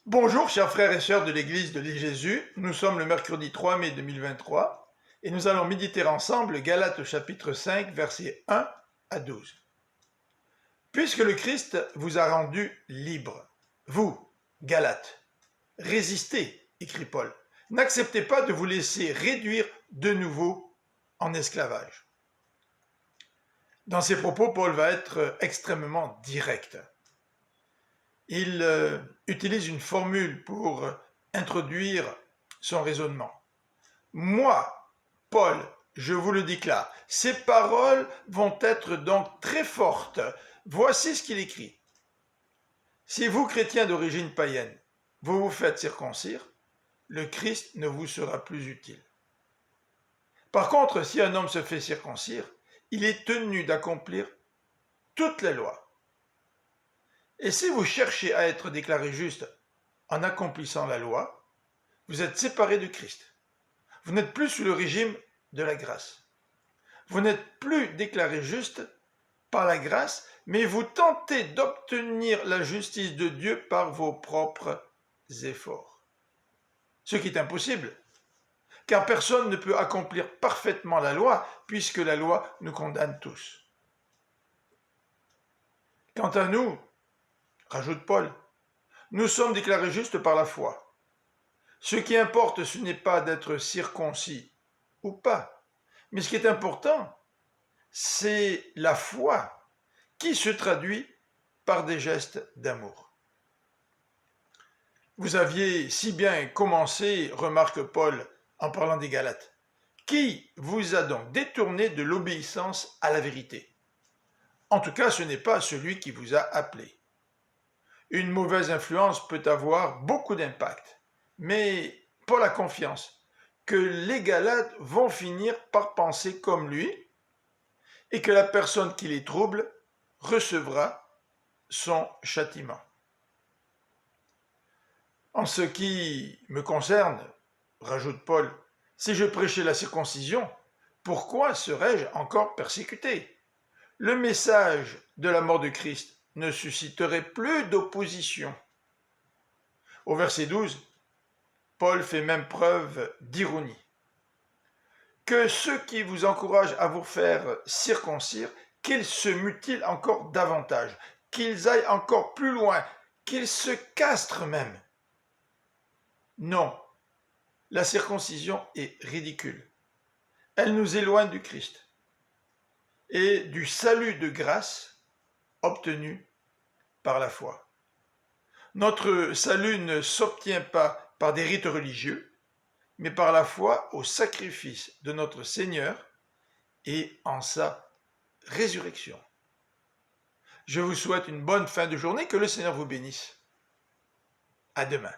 Bonjour chers frères et sœurs de l'église de l'île Jésus, nous sommes le mercredi 3 mai 2023 et nous allons méditer ensemble Galates chapitre 5 versets 1 à 12. Puisque le Christ vous a rendu libre, vous, Galates, résistez, écrit Paul, n'acceptez pas de vous laisser réduire de nouveau en esclavage. Dans ses propos, Paul va être extrêmement direct. Il utilise une formule pour introduire son raisonnement. Moi, Paul, je vous le déclare, ces paroles vont être donc très fortes. Voici ce qu'il écrit. Si vous, chrétiens d'origine païenne, vous vous faites circoncire, le Christ ne vous sera plus utile. Par contre, si un homme se fait circoncire, il est tenu d'accomplir toute la loi. Et si vous cherchez à être déclaré juste en accomplissant la loi, vous êtes séparé de Christ. Vous n'êtes plus sous le régime de la grâce. Vous n'êtes plus déclaré juste par la grâce, mais vous tentez d'obtenir la justice de Dieu par vos propres efforts. Ce qui est impossible, car personne ne peut accomplir parfaitement la loi, puisque la loi nous condamne tous. Quant à nous, rajoute Paul, nous sommes déclarés justes par la foi. Ce qui importe, ce n'est pas d'être circoncis ou pas, mais ce qui est important, c'est la foi qui se traduit par des gestes d'amour. Vous aviez si bien commencé, remarque Paul en parlant des Galates, qui vous a donc détourné de l'obéissance à la vérité. En tout cas, ce n'est pas celui qui vous a appelé. Une mauvaise influence peut avoir beaucoup d'impact, mais Paul a confiance que les Galates vont finir par penser comme lui et que la personne qui les trouble recevra son châtiment. En ce qui me concerne, rajoute Paul, si je prêchais la circoncision, pourquoi serais-je encore persécuté? Le message de la mort de Christ ne susciterait plus d'opposition. Au verset 12, Paul fait même preuve d'ironie. Que ceux qui vous encouragent à vous faire circoncire, qu'ils se mutilent encore davantage, qu'ils aillent encore plus loin, qu'ils se castrent même. Non, la circoncision est ridicule. Elle nous éloigne du Christ et du salut de grâce obtenu par la foi. Notre salut ne s'obtient pas par des rites religieux, mais par la foi au sacrifice de notre Seigneur et en sa résurrection. Je vous souhaite une bonne fin de journée, que le Seigneur vous bénisse. À demain.